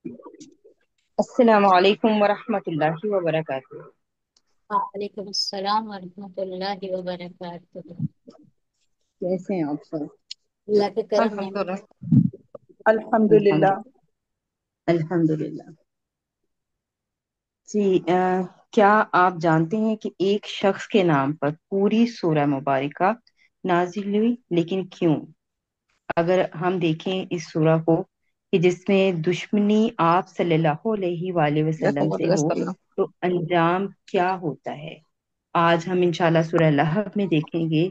السلام علیکم ورحمۃ اللہ وبرکاتہ۔ وعلیکم السلام ورحمۃ اللہ وبرکاتہ۔ کیسے ہیں آپ سب؟ اللہ کے کرم میں۔ الحمدللہ الحمد الحمد للہ الحمد للہ۔ جی کیا آپ جانتے ہیں کہ ایک شخص کے نام پر پوری سورہ مبارکہ نازل ہوئی، لیکن کیوں؟ اگر ہم دیکھیں اس سورہ کو کہ جس میں دشمنی آپ صلی اللہ علیہ وآلہ وسلم سے ہو تو انجام کیا ہوتا ہے؟ آج ہم انشاءاللہ سورہ لہب میں دیکھیں گے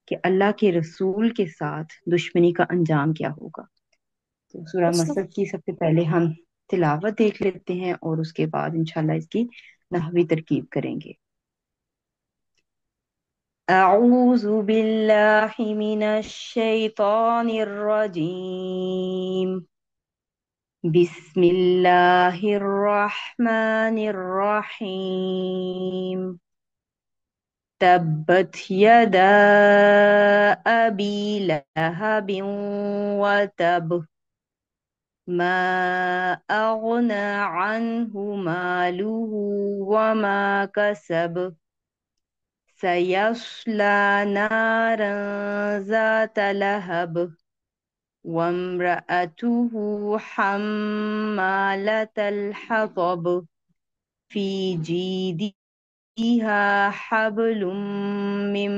کہ اللہ کے رسول کے ساتھ دشمنی کا انجام کیا ہوگا۔ تو سورہ مسد کی سب سے پہلے ہم تلاوت دیکھ لیتے ہیں اور اس کے بعد انشاءاللہ اس کی نحوی ترکیب کریں گے۔ اعوذ باللہ من الشیطان الرجیم، بسم اللہ الرحمن الرحیم، تبت یدا ابی لہب وتب، ما اغنى عنه ماله وما كسب، سيصلى نارا ذات لهب، وامرأته حمالة الحطب، في جيدها حبل من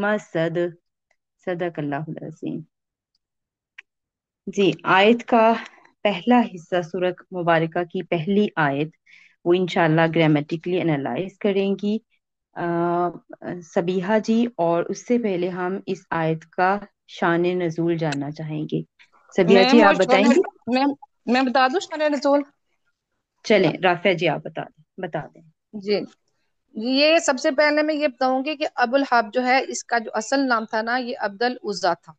مسد، صدق اللہ العظیم۔ جی آیت کا پہلا حصہ سورۃ مبارکہ کی پہلی آیت وہ انشاءاللہ گرامیٹیکلی انالائز کریں گی سبیحہ جی، اور اس سے پہلے ہم اس آیت کا شان نزول جاننا چاہیں گے۔ سبیحہ میم جی وہ آپ بتائیں گی؟ میم میں بتا دوں شان رسول؟ چلیں رافعہ جی آپ بتا دیں۔ جی یہ سب سے پہلے میں یہ بتاؤں گی کہ ابو الحب جو ہے اس کا جو اصل نام تھا نا یہ عبد العزا تھا،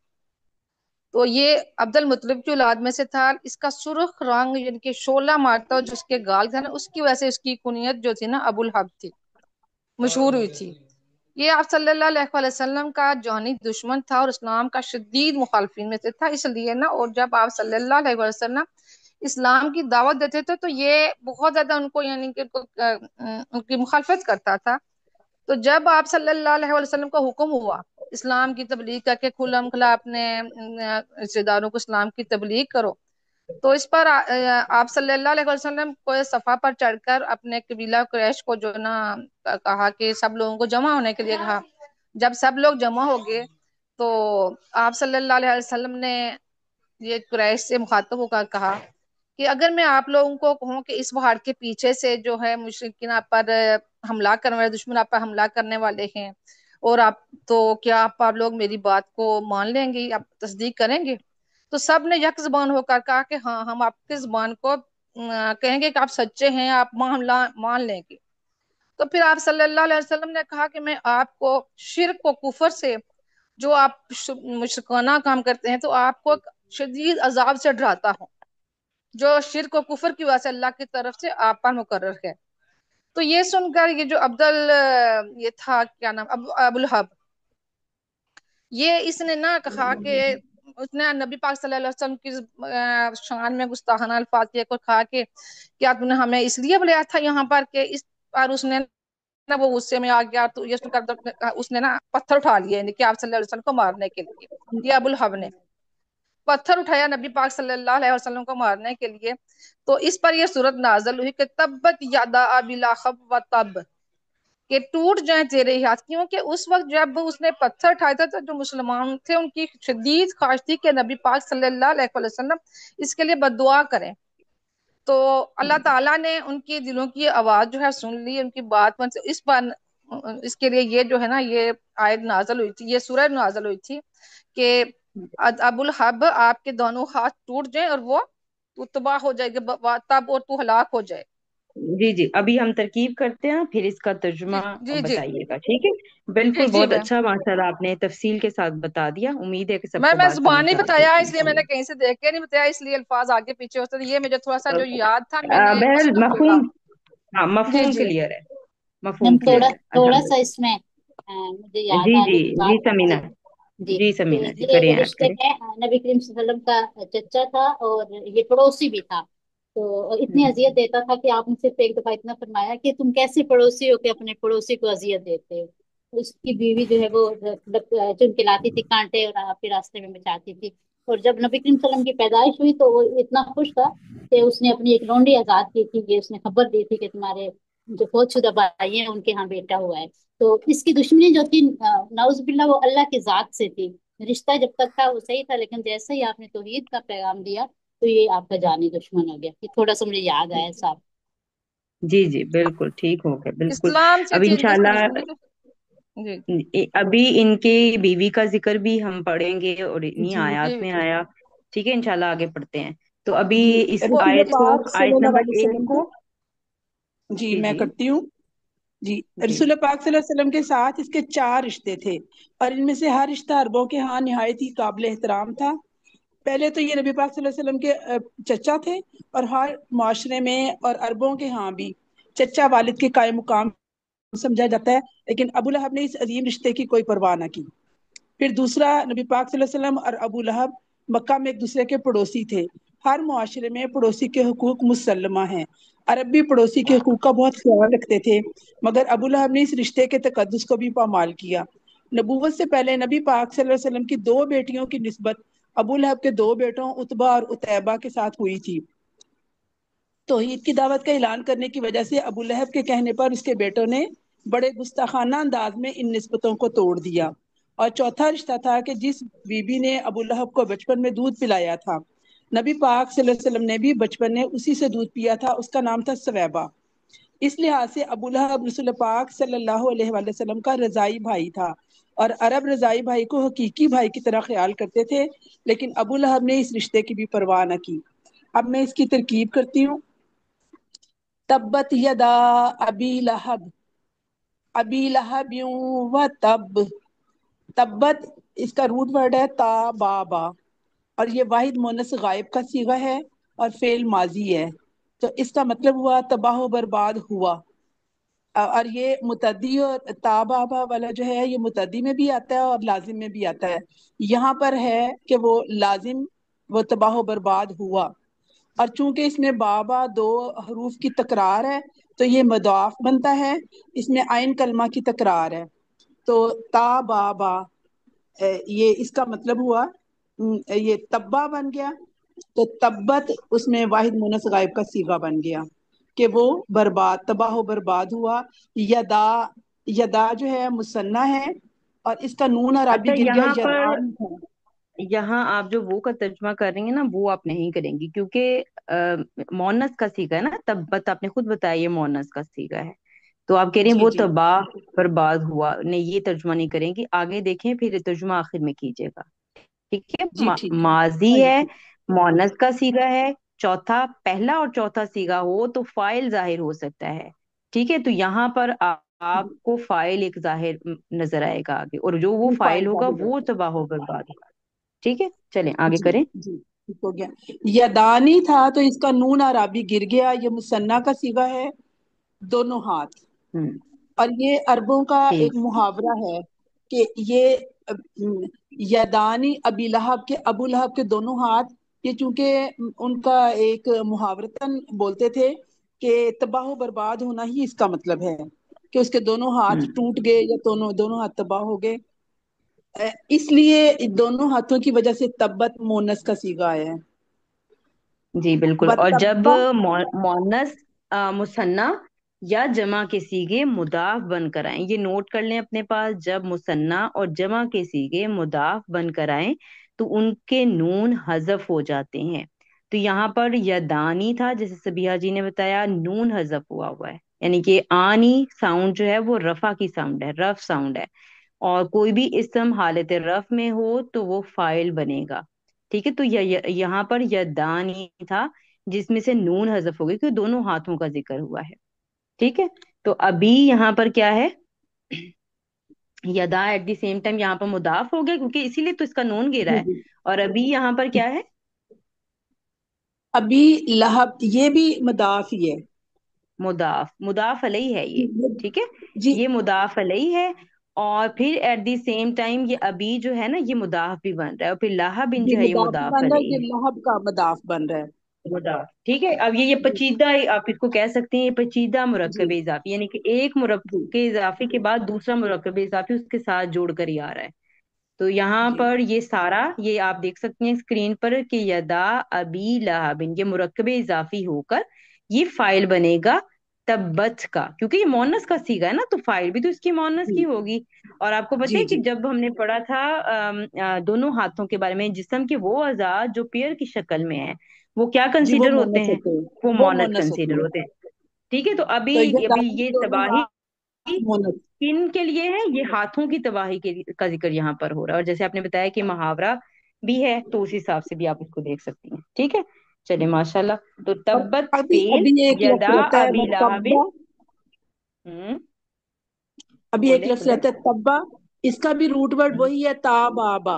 تو یہ عبد المطلب کی اولاد میں سے تھا۔ اس کا سرخ رنگ یعنی کہ شعلہ مارتا جو اس کے گال تھا نا، اس کی وجہ سے اس کی کنیت جو تھی نا ابو الحب تھی، مشہور ہوئی تھی۔ یہ آپ صلی اللہ علیہ وسلم کا جانی دشمن تھا اور اسلام کا شدید مخالفین میں سے تھا، اس لیے نا، اور جب آپ صلی اللہ علیہ وسلم اسلام کی دعوت دیتے تھے تو یہ بہت زیادہ ان کو یعنی کہ ان کی مخالفت کرتا تھا۔ تو جب آپ صلی اللہ علیہ وسلم کا حکم ہوا اسلام کی تبلیغ کر کے کھلم کھلا اپنے رشتے داروں کو اسلام کی تبلیغ کرو، تو اس پر آپ صلی اللہ علیہ وسلم کو صفا پر چڑھ کر اپنے قبیلہ قریش کو جو نا کہا کہ سب لوگوں کو جمع ہونے کے لیے کہا۔ جب سب لوگ جمع ہو گئے تو آپ صلی اللہ علیہ وسلم نے یہ قریش سے مخاطب ہو کر کہا کہ اگر میں آپ لوگوں کو کہوں کہ اس پہاڑ کے پیچھے سے جو ہے مشرکین آپ پر حملہ کرنے والے دشمن آپ پر حملہ کرنے والے ہیں، اور آپ تو کیا آپ لوگ میری بات کو مان لیں گے، آپ تصدیق کریں گے؟ تو سب نے یک زبان ہو کر کہا کہ ہاں، ہم آپ کی زبان کو کہیں گے کہ آپ سچے ہیں، آپ مان لیں گے۔ تو پھر آپ صلی اللہ علیہ وسلم نے کہا کہ میں آپ کو شرک و کفر سے، جو آپ مشرکانہ کام کرتے ہیں، تو آپ کو شدید عذاب سے ڈراتا ہوں، جو شرک و کفر کی وجہ سے اللہ کی طرف سے آپ پر مقرر ہے۔ تو یہ سن کر یہ جو یہ تھا کیا نام ابو الحب، یہ اس نے نہ کہا کہ اس نے نبی پاک صلی اللہ علیہ وسلم کی شان میں گستاخانہ الفاظ کیے کو کہا کہ کیا تم نے ہمیں اس لیے بلایا تھا یہاں پر کہ اس پر اس نے نا وہ غصے میں آ گیا، تو اس نے نا پتھر اٹھا لیے یعنی کہ آپ صلی اللہ علیہ وسلم کو مارنے کے لیے۔ یہ ابو الحب نے پتھر اٹھایا نبی پاک صلی اللہ علیہ وسلم کو مارنے کے لیے، تو اس پر یہ صورت نازل ہوئی کہ تبت یدا ابی لہب و تب، کہ ٹوٹ جائیں تیرے ہاتھ، کیونکہ اس وقت جب اس نے پتھر اٹھایا تھا تو جو مسلمان تھے ان کی شدید خواہش تھی کہ نبی پاک صلی اللہ علیہ وسلم اس کے لیے بد دعا کریں۔ تو اللہ تعالیٰ نے ان کے دلوں کی آواز جو ہے سن لی، ان کی بات اس کے لیے یہ جو ہے نا یہ آیت نازل ہوئی تھی، یہ سورہ نازل ہوئی تھی کہ ابو الحب آپ کے دونوں ہاتھ ٹوٹ جائیں اور تو تباہ ہو جائے گا تب، اور تو ہلاک ہو جائے۔ جی جی ابھی ہم ترکیب کرتے ہیں، پھر اس کا ترجمہ جی جی جی بتائیے گا، ٹھیک ہے؟ جی بالکل، جی بہت میم، اچھا، ماشاءاللہ آپ نے تفصیل کے ساتھ بتا دیا، امید ہے کہ سب کو میں بات سمجھ زبانی آ گئی بتایا اس لیے میں نے انشاءاللہ۔ کہیں سے دیکھ کے نہیں بتایا، اس لیے الفاظ آگے پیچھے ہوتے تھے، یہ مجھے تھوڑا سا جو یاد تھا میں نے بہرحال اس کو بولا۔ مفہوم، ہاں جی مفہوم جی کلیئر ہے، میم مفہوم کلیئر ہے، تھوڑا الحمد سا اس میں مجھے للہ۔ یاد جی آ جی گئی جی بات۔ سمینا، جی جی جی تو سمینا جی یہ کریں، ایڈ رشتے کریں۔ میں نبی کریم صلی اللہ علیہ وسلم کا چچا تھا اور یہ پڑوسی بھی تھا، تو اتنی हम्म, अजियत देता था कि आपने सिर्फ एक दफा इतना फरमाया कि तुम कैसे पड़ोसी हो के अपने पड़ोसी को अजियत देते हो। उसकी बीवी जो है वो चुन के लाती थी कांटे और आपके रास्ते में बचाती थी। और जब नबी करीम सल्लम की पैदाइश हुई तो वो इतना खुश था कि उसने अपनी एक लौंडी आजाद की थी, कि उसने खबर दी थी कि तुम्हारे जो फौतशुदा भाई हैं उनके यहाँ बेटा हुआ है। तो इसकी दुश्मनी जो थी नाउजुबिल्ला वो अल्लाह की जात से थी। रिश्ता जब तक था वो सही था, लेकिन जैसे ही आपने तौहीद का पैगाम दिया तो ये आपका जानी दुश्मन हो गया। ये थोड़ा सा मुझे याद आया साहब। जी जी बिल्कुल ठीक हो गया बिल्कुल। इस्लाम से अब थी इनकी इंशाल्लाह दुश्मनी तो। जी अभी इनके बीवी का जिक्र भी हम पढ़ेंगे और इन्हीं जी आयत जी में जी आया। ठीक है, इंशाल्लाह आगे पढ़ते हैं। तो अभी जी इस रसूल आयत को, पाक आयत सल्लल्लाहु नंबर अलैहि एक वसल्लम को। की, जी जी मैं जी करती हूँ। जी, जी रसूल पाक सल्लल्लाहु अलैहि वसल्लम के साथ इसके 4 रिश्ते थे, और इनमें से हर रिश्ता अरबों के यहाँ निहायत ही काबिल एहतराम था। पहले तो ये नबी पाक सल्लल्लाहु अलैहि वसल्लम के चचा थे, और हर माशरे में और अरबों के यहाँ भी चचा वालिद के कायम मुकाम समझा जाता है। लेकिन अबू लहब ने इस अजीम रिश्ते की कोई परवाह न की। फिर दूसरा, नबी पाक सल्लल्लाहु अलैहि वसल्लम और अबू लहब मक्का में एक दूसरे के पड़ोसी थे। हर मुआशरे में पड़ोसी के हुकूक मुसल्लमा हैं। अरब भी पड़ोसी के हुकूक का बहुत ख्याल रखते थे, मगर अबू लहब ने इस रिश्ते के तकद्दुस को भी पामाल किया। नबूवत से पहले नबी पाक सल्लल्लाहु अलैहि वसल्लम की 2 बेटियों की निस्बत अबू लहब के 2 बेटों उतबा और उतैबा के साथ हुई थी। तौहीद की दावत का ऐलान करने की वजह से अबू लहब के कहने पर उसके बेटों ने बड़े गुस्ताखाना अंदाज में इन निस्बतों को तोड़ दिया। और चौथा रिश्ता था कि जिस बीबी ने अबू लहब को बचपन में दूध पिलाया था, नबी पाक सल्लल्लाहु अलैहि वसल्लम ने भी बचपन में उसी से दूध पिया था। उसका नाम था सवैबा। इस लिहाज से अबू लहब रसूल पाक सल्लल्लाहु अलैहि वसल्लम का रजाई भाई था, और अरब रजाई भाई को हकीकी भाई की तरह ख्याल करते थे। लेकिन अबू लहब ने इस रिश्ते की भी परवाह न की। अब मैं इसकी तरकीब करती हूँ। तब्बत यदा अबी लहब, अबी लहब यूं व तब। तब्बत, इसका रूट वर्ड है ता बा, और ये वाहिद मोनस गायब का सीगा है और फेल माजी है। तो इसका मतलब हुआ तबाह बर्बाद हुआ। और ये मुतद्दी और ताबाबा वाला जो है ये मुतद्दी में भी आता है और लाजिम में भी आता है। यहाँ पर है कि वो लाजिम, वो तबाह बर्बाद हुआ। और चूंकि इसमें बाबा 2 हरूफ की तकरार है, तो ये मदाफ बनता है। इसमें आइन कलमा की तकरार है, तो ता बाबा, ये इसका मतलब हुआ ये तब्बा बन गया। तो तब्बत उसमें वाहिद मुनस गायब का सीगा बन गया कि वो बर्बाद, तबाह बर्बाद हुआ। यदा, यदा जो है मुसन्ना है, और इसका नून अरबी अच्छा, गिर गया, यहाँ पर, यदान है। यहाँ आप जो वो का तर्जुमा कर रही हैं ना, वो आप नहीं करेंगी, क्योंकि मोनस का सीगा है ना, तब्बत आपने खुद बताया ये मोनस का सीगा है। तो आप कह रही हैं जी वो जी तबाह बर्बाद हुआ, नहीं ये तर्जुमा नहीं करेंगी, आगे देखें फिर तर्जुमा आखिर में कीजिएगा। ठीक है, जी ठीक है। माजी हाँ जी है, ठीक। मोनस का सीगा है, चौथा, पहला और चौथा सीगा हो तो फाइल जाहिर हो सकता है। ठीक है, तो यहाँ पर आपको फाइल एक जाहिर नजर आएगा आगे, और जो वो जी फाइल फाइल होगा जाहिर वो होता तबाह बर्बाद होगा। ठीक है, चलें है। आगे जी करें। जी ठीक हो गया। यदानी था तो इसका नून अरबी गिर गया, ये मुसन्ना का सीगा है, दोनों हाथ। हम्म। और ये अरबों का एक ठीक। मुहावरा है कि ये यदानी अबी लहब के, अबू लहब के दोनों हाथ। ये चूंकि उनका एक मुहावरतन बोलते थे कि तबाह बर्बाद होना ही इसका मतलब है, कि उसके दोनों हाथ हम्म। टूट गए या दोनों दोनों हाथ तबाह हो गए। इसलिए दोनों हाथों की वजह से तब्बत मोनस का सीगा आया है। जी बिल्कुल, व और जब तब्बा, मोनस मुसन्ना या जमा के सीगे मुदाफ बनकर आए, ये नोट कर लें अपने पास, जब मुसन्ना और जमा के सीगे मुदाफ बनकर आए तो उनके नून हजफ हो जाते हैं। तो यहाँ पर यदानी था, जैसे सबिहा जी ने बताया, नून हजफ हुआ हुआ है, यानी कि आनी साउंड जो है वो रफा की साउंड है, रफ साउंड है। और कोई भी इस्म हालत रफ में हो तो वो फाइल बनेगा। ठीक है, तो यहाँ पर यदानी था जिसमें से नून हजफ हो गई, क्योंकि दोनों हाथों का जिक्र हुआ है। ठीक है, तो अभी यहाँ पर क्या है, यदा एट द सेम टाइम यहाँ पर मुदाफ हो गया, क्योंकि इसीलिए तो इसका नून गिरा जी है। जी। और अभी यहाँ पर क्या है, अभी लहब ये भी मदाफ ही है। मुदाफ, मुदाफ अलई है ये। ठीक है, जी, ये मुदाफ अलई है। और फिर एट द सेम टाइम ये अभी जो है ना, ये मुदाफ भी बन रहा है, और फिर लाहा बिन जी जो है ये मुदाफ मुदाफ बन रहा है, अलई ये है। लहब का मदाफ बन रहा है। मुदाफ, ठीक है। अब ये जी पेचीदा, आप इसको कह सकते हैं ये पेचीदा जी मुरक्कब इजाफी, यानी कि एक जी मुरक्कब इजाफी के बाद दूसरा मुरक्कब इजाफी उसके साथ जोड़कर ही आ रहा है। तो यहाँ जी पर ये सारा, ये आप देख सकते हैं स्क्रीन पर कि यदा अबी लहाबिन, ये मुरक्कब इजाफी होकर ये फाइल बनेगा तब्बत का, क्योंकि ये मोनस का सीगा है ना, तो फाइल भी तो इसकी मोनस की जी होगी। और आपको पता जी है कि जी जब हमने पढ़ा था दोनों हाथों के बारे में, जिस्म के वो अज़ा जो पेयर की शक्ल में है वो क्या जी, वो कंसीडर होते मोनस हैं? होते हैं, वो वो मोनस मोनस होते कंसीडर हैं। होते हैं। ठीक है, तो तो अभी ये अभी दाहिने ये दोनों तबाही हाथ मोनस। किन के लिए है? ये हाथों की तबाही का जिक्र यहाँ पर हो रहा है। और जैसे आपने बताया कि मुहावरा भी है, तो उस हिसाब से भी आप इसको देख सकती हैं। ठीक है, चलिए माशाल्लाह। तो और तब्बत अभी फेल अभी एक लफ्ज यदा रहता है वो अबी तब्बा। लाहबिन। हम्म। अभी एक बोले लफ्ज बोले। रहता है तब्बा, इसका भी रूट वर्ड वही है ताबाबा,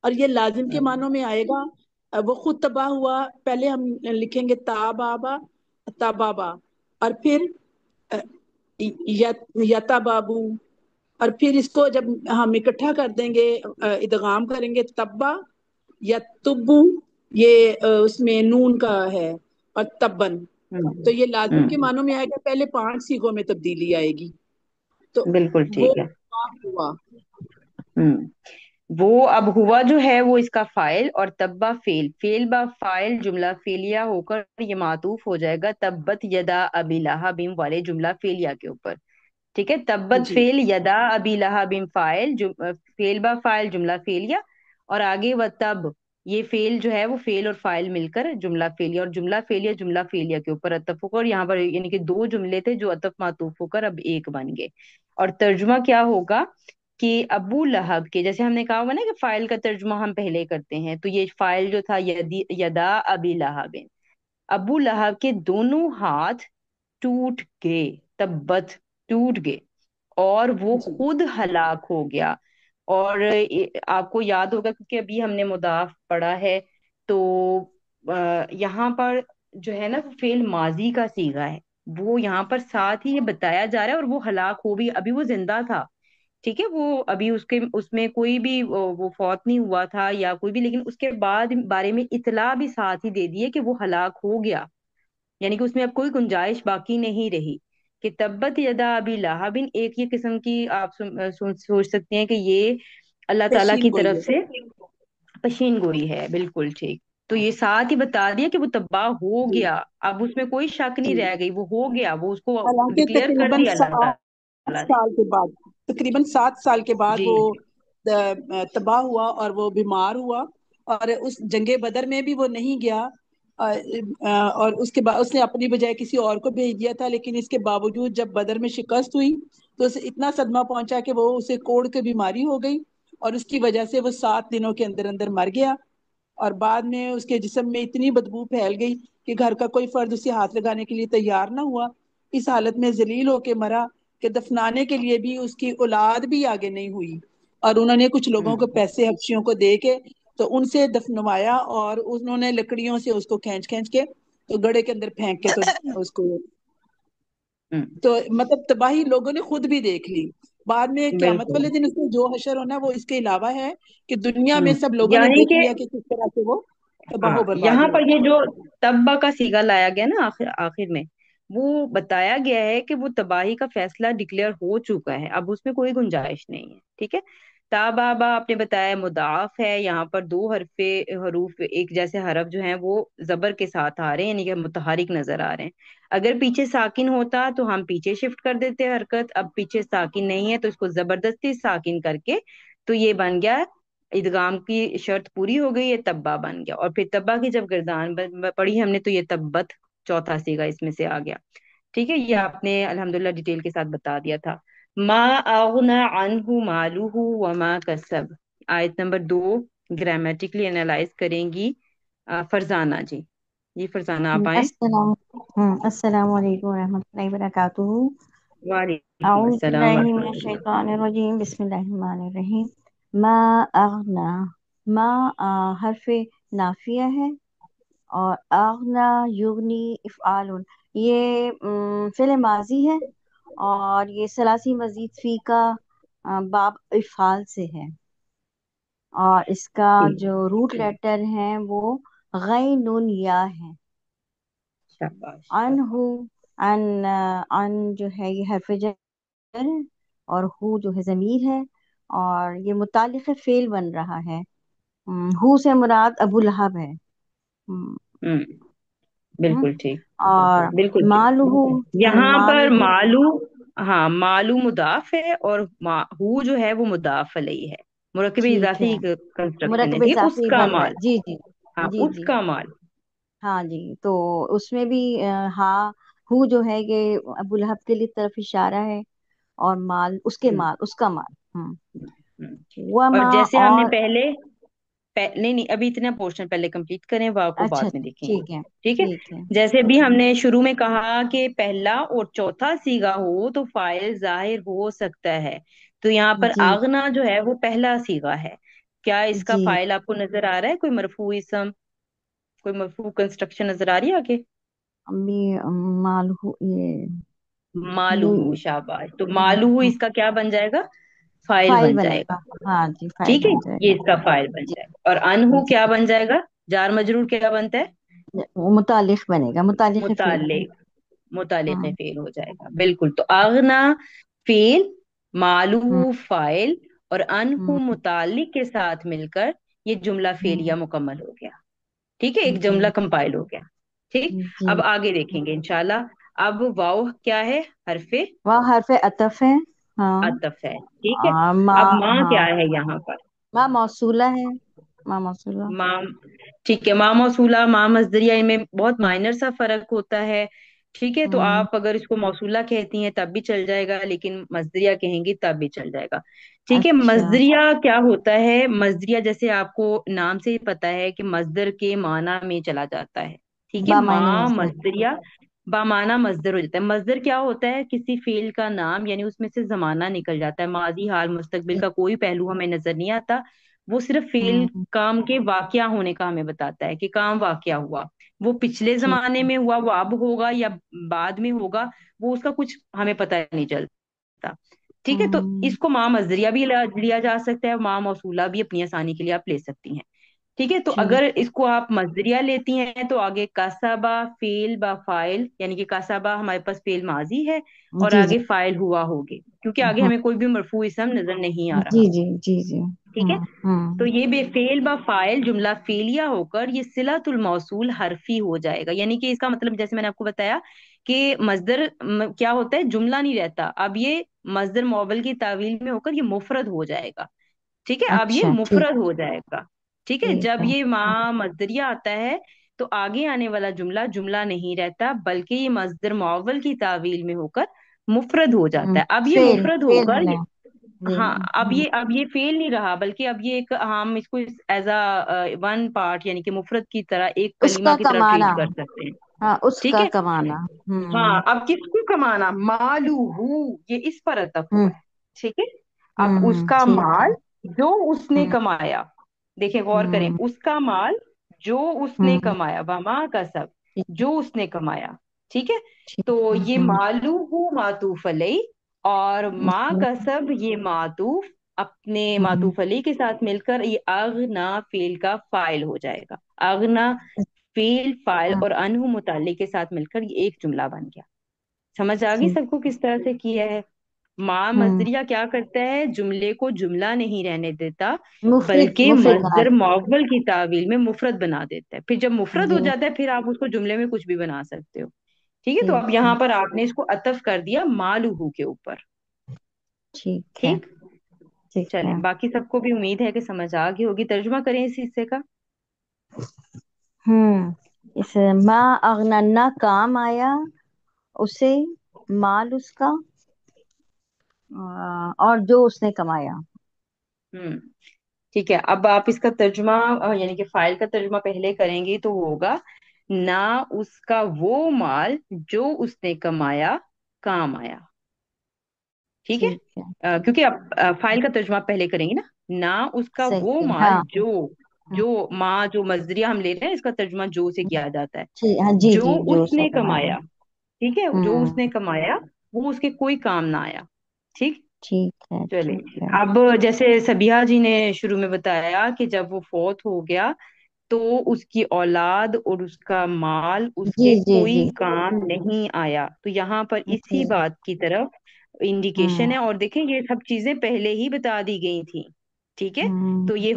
और ये लाजिम के हम्म मानों में आएगा। वो खुद तबाह हुआ, पहले हम लिखेंगे ताबाबा, तबाबा, और फिर अ, यता बाबू, और फिर इसको जब हम इकट्ठा कर देंगे, इदगाम करेंगे, तब्बा या तुब्बू, ये उसमें नून का है, और तब्बन। तो हम्म ये लाजिम के हम्म, मानों में आएगा, पहले 5 सीगों में तब्दीली आएगी। तो बिल्कुल वो ठीक है। हुआ। हम्म। वो अब हुआ जो है वो इसका फाइल, और तब्बा फेल, फेल बा फाइल जुमला फेलिया होकर ये मातूफ हो जाएगा तब्बत यदा अबी लहाबिन वाले जुमला फेलिया के ऊपर। ठीक है, तब्बत जी फेल यदा अबी लहाबिन फाइल फेल बा फाइल जुमला फेलिया, और आगे व तब, ये फेल जो है वो फेल और फाइल मिलकर जुमला फेलिया, और जुमला फेलिया के ऊपर अतफ होकर, यहाँ पर यानी कि दो जुमले थे जो अतफ मातूफ होकर अब एक बन गए। और तर्जुमा क्या होगा कि अबू लहब के, जैसे हमने कहा हुआ ना कि फाइल का तर्जुमा हम पहले करते हैं, तो ये फाइल जो था यदा अबी लहबिन, अबू लहब के दोनों हाथ टूट गए, तब्बत, टूट गए, और वो जी खुद हलाक हो गया। और आपको याद होगा क्योंकि अभी हमने मुदाफ पढ़ा है, तो यहाँ पर जो है ना वो फेल माजी का सीगा है, वो यहाँ पर साथ ही ये बताया जा रहा है, और वो हलाक हो भी, अभी वो जिंदा था। ठीक है, वो अभी उसके उसमें कोई भी वो फौत नहीं हुआ था या कोई भी, लेकिन उसके बाद बारे में इतला भी साथ ही दे दी है कि वो हलाक हो गया, यानी कि उसमें अब कोई गुंजाइश बाकी नहीं रही। कि तब्बत यदा अबी लाहबिन, एक ये किस्म की आप सोच सकते हैं कि ये अल्लाह ताला पेशीन की गोई तरफ है। से पशीन गोई है, बिल्कुल ठीक। तो ये साथ ही बता दिया कि वो तबाह हो जी गया, अब उसमें कोई शक नहीं जी। रह गई, वो हो गया, वो उसको हालांकि डिक्लेयर कर तकरीबन दिया अल्लाह 7 ताला ने। साल के बाद, तकरीबन 7 साल के बाद जी। वो तबाह हुआ और वो बीमार हुआ, और उस जंगे बदर में भी वो नहीं गया। और उसके बाद उसने अपनी बजाय किसी और को भेज दिया था, लेकिन इसके बावजूद जब बदर में शिकस्त हुई तो उसे इतना सदमा पहुंचा कि वो उसे कोढ़ की बीमारी हो गई, और उसकी वजह से वो 7 दिनों के अंदर अंदर मर गया। और बाद में उसके जिस्म में इतनी बदबू फैल गई कि घर का कोई फर्द उसे हाथ लगाने के लिए तैयार ना हुआ। इस हालत में जलील होके मरा कि दफनाने के लिए भी उसकी औलाद भी आगे नहीं हुई। और उन्होंने कुछ लोगों को हम्म पैसे हबशियों को दे के तो उनसे दफनवाया, और उन्होंने लकड़ियों से उसको खींच खींच के तो गड़े के अंदर फेंक के तो उसको, हम्म, तो मतलब तबाही लोगों ने खुद भी देख ली। बाद में क्यामत बिल्कुल। वाले दिन उसमें जो हशर होना है वो इसके अलावा है, कि दुनिया में सब लोगों ने यानी देख कि लिया कि किस तरह से वो तबाह हाँ, बर्बाद यहाँ हुआ। पर ये जो तब्बा का सीगा लाया गया ना आखिर आखिर में, वो बताया गया है कि वो तबाही का फैसला डिक्लेयर हो चुका है, अब उसमें कोई गुंजाइश नहीं है। ठीक है, ताबाबा आपने बताया मुदाफ है, यहाँ पर दो हरफे हरूफ एक जैसे हरफ जो हैं वो जबर के साथ आ रहे हैं, यानी कि मुतहरिक नजर आ रहे हैं। अगर पीछे साकिन होता तो हम पीछे शिफ्ट कर देते हरकत, अब पीछे साकिन नहीं है तो इसको जबरदस्ती साकिन करके तो ये बन गया, इदगाम की शर्त पूरी हो गई, ये तब्बा बन गया। और फिर तब्बा की जब गर्दान पढ़ी हमने तो ये तब्बत चौथा सीगा इसमें से आ गया। ठीक है, ये आपने अल्हम्दुलिल्लाह डिटेल के साथ बता दिया था। मा अगना अनहु मालूहु वमा कसब, आयत नंबर 2 ग्रामेटिकली एनालाइज करेंगी फरजाना जी। जी फरजाना आप आए। अस्सलाम वालेकुम रहमतुल्लाहि वबरकातुहू। वालेकुम अऊज़ु अस्सलाम बिल्लाहि मिनश वरहमतुल्लाह। शैतानिर रजीम, बिस्मिल्लाहिर रहमानिर रहीम। मा अगना, मा हर्फ नाफिया है, और अगना युगनी इफ़आलुन, ये फ़िल माजी है, और ये सलासी मजीद फी का बाब इफ़ाल से है, और इसका ठीक। जो रूट लेटर है वो गैन नून या है। शाबाश अन शाबाश। हु, अन अन जो है ये हरफ जर है, और हु जो है ज़मीर है, और ये मुतालिक फेल बन रहा है। हु से मुराद अबू लहब है। हम्म, हम्म, हम्म, बिल्कुल ठीक। और बिल्कुल ठीक। मालूहू, यहाँ पर मालूहू। मालू, हाँ मालू मुदाफ है और हु जो है वो मुदाफ अलैहि है। मुरक्कब ठीक है, इजाफी कंस्ट्रक्शन है, मुरकब ठीक है, इजाफी उसका बन रहा है। माल। जी जी। हाँ जी जी। उसका माल। हाँ जी, तो उसमें भी हाँ, हु जो है ये अबू लहब के लिए तरफ इशारा है, और माल उसके हम्म, माल, उसका माल। हम्म। और वमा, जैसे हमने और नहीं नहीं, अभी इतना पोर्शन पहले कंप्लीट करें, वाव को अच्छा बाद में अच्छा, देखेंगे। ठीक है। ठीक है। ठीक है। जैसे भी हमने शुरू में कहा कि पहला और चौथा सीगा हो तो फाइल जाहिर हो सकता है, तो यहाँ पर जी आगना जो है वो पहला सीगा है। क्या इसका जी। फाइल आपको नजर आ रहा है? कोई मरफू इसम, कोई मरफू कंस्ट्रक्शन नजर आ रही है आगे? अम्मी, मालूहू ये मालूहू, ये शाबाश। तो मालूहू इसका क्या बन जाएगा? फाइल फाइल बन जाएगा। बनेगा। हाँ जी, फाइल ठीक है, बन ये जाएगा। इसका फाइल बन जी जाएगा। और अनहु जी। क्या बन जाएगा? जार मजरूर क्या बनता है? वो मुतालिक बनेगा, मुतालिक फेल है। मुतालिक, मुतालिक हाँ फेल हो जाएगा, बिल्कुल। तो अगना फेल, हम्म मालूहू फाइल, और अनहु हम्म मुतालिक के साथ मिलकर ये जुमला फेलिया हम्म, मुकम्मल हो गया। ठीक है, एक जी जुमला कंपाइल हो गया। ठीक। अब जी। आगे देखेंगे इंशाल्लाह। अब वाव क्या है? हरफे वहाँ हरफ अतफ है। हाँ। अतफ है। ठीक है। अब माँ, माँ क्या हाँ, है यहाँ पर? माँ मौसूला है। माँ मौसूला। माँ, ठीक है, माँ मौसूला, माँ मस्दरिया, इनमें बहुत माइनर सा फर्क होता है। ठीक है, तो हम्म आप अगर इसको मौसूला कहती हैं तब भी चल जाएगा, लेकिन मस्दरिया कहेंगी तब भी चल जाएगा। ठीक है। अच्छा। मस्दरिया क्या होता है? मस्दरिया जैसे आपको नाम से ही पता है कि मस्दर के माना में चला जाता है। ठीक है, बामायने माँ मजदूर। मस्दरिया बामाना मस्दर हो जाता है। मस्दर क्या होता है? किसी फेल का नाम, यानी उसमें से जमाना निकल जाता है, माजी हाल मुस्तकबिल जी। का कोई पहलू हमें नजर नहीं आता। वो सिर्फ फेल हम्म। काम के वाकया होने का हमें बताता है कि काम वाकया हुआ। वो पिछले ठीक जमाने है। में हुआ, वो अब होगा या बाद में होगा, वो उसका कुछ हमें पता नहीं चलता। ठीक है, तो हम्म। इसको माँ मजरिया भी लिया जा सकता है, माँ मौसूला भी अपनी आसानी के लिए आप ले सकती हैं। ठीक है, तो ठीक। अगर इसको आप मजरिया लेती हैं तो आगे कासाबा फेल बा फाइल, यानी कि कासाबा हमारे पास फेल माजी है, और जी जी। आगे फाइल हुआ होगे, क्योंकि आगे हम्म। हमें कोई भी मरफू इसम नजर नहीं आ जी रहा। जी जी जी। ठीक है, तो हम्म। ये बेफेल बा फाइल जुमला फेलिया होकर ये सिलातुल मौसूल हरफी हो जाएगा। यानी कि इसका मतलब जैसे मैंने आपको बताया कि मजदर क्या होता है, जुमला नहीं रहता, अब ये मजदर मोवल की तावील में होकर ये मुफरद हो जाएगा। ठीक है, अब ये अच्छा, ठीक। मुफरद हो जाएगा। ठीक है, ठीक जब है। ये माँ मजदरिया आता है तो आगे आने वाला जुमला जुमला नहीं रहता, बल्कि ये मजदर मुअव्वल की तावील में होकर मुफरद हो जाता है। अब ये फेल, मुफरद फेल होकर बने। ये, जी। हाँ, अब ये फेल नहीं रहा, बल्कि अब ये एक, हम इसको एज अ वन पार्ट, यानी कि मुफरद की तरह एक कलीमा उसका की तरह कमाना। ट्रीट कर सकते हैं। हाँ, ठीक उसका है। कमाना। हाँ, अब किसको कमाना? मालू हु, ये इस पर अतफ हुआ हम्म है। ठीक है। अब उसका ठीक है। माल जो उसने हम्म कमाया, देखिए गौर करें, हम्म उसका माल जो उसने हम्म कमाया, वमा का सब, ठीक है। जो उसने कमाया। ठीक है, ठीक तो है। ये मालू हु मातूफ अलई, और मा जी। का सब ये मातूफ अपने हम्म मातूफ अलई के साथ मिलकर ये अगना फेल का फाइल हो जाएगा। अगना फेल फाइल हम्म, और अनहु मुताल्लिक के साथ मिलकर ये एक जुमला बन गया। समझ आ गई ठीक। सबको किस तरह से किया है? माँ हम्म मजरिया क्या करता है? जुमले को जुमला नहीं रहने देता, मुफरद, बल्कि मुफरद बना मजदर देता मुअव्वल की तावील में मुफरद बना देता है। फिर जब है। मुफरद जी। हो जाता है फिर आप उसको जुमले में कुछ भी बना सकते हो। ठीक है, तो ठीक अब है। यहाँ पर आपने इसको अतफ कर दिया मालूहू के ऊपर। ठीक है। ठीक। ठीक चलें, है। बाकी सबको भी उम्मीद है कि समझ आ गई होगी। तर्जुमा करें इस हिस्से का। इस माँ अगनन्ना काम आया उसे, माल उसका, और जो उसने कमाया। हम्म, ठीक है। अब आप इसका तर्जुमा यानी कि फाइल का तर्जुमा पहले करेंगे तो वो होगा, ना उसका वो माल जो उसने कमाया काम आया। ठीक है। ठीक है। क्योंकि आप फाइल का तर्जुमा पहले करेंगे ना। ना उसका वो सही है, माल हाँ। जो, हाँ, जो माँ जो मजरिया हम ले रहे हैं इसका तर्जुमा जो से किया जाता है। ठीक, हाँ जी जो जी, जो उसने उसने कमाया। कमाया, ठीक है, जो हम्म उसने कमाया वो उसके कोई काम ना आया। ठीक। ठीक है। ठीक चलिए, है। अब जैसे सबिहा जी ने शुरू में बताया कि जब वो फौत हो गया تو اس کی اولاد اور اس کا مال اس جی کے جی کوئی جی کام نہیں آیا. تو یہاں پر جی اسی بات کی طرف انڈیکیشن ہوں ہے. اور دیکھیں یہ سب چیزیں پہلے ہی بتا دی گئی تھی. ٹھیک ہے. ہوں تو یہ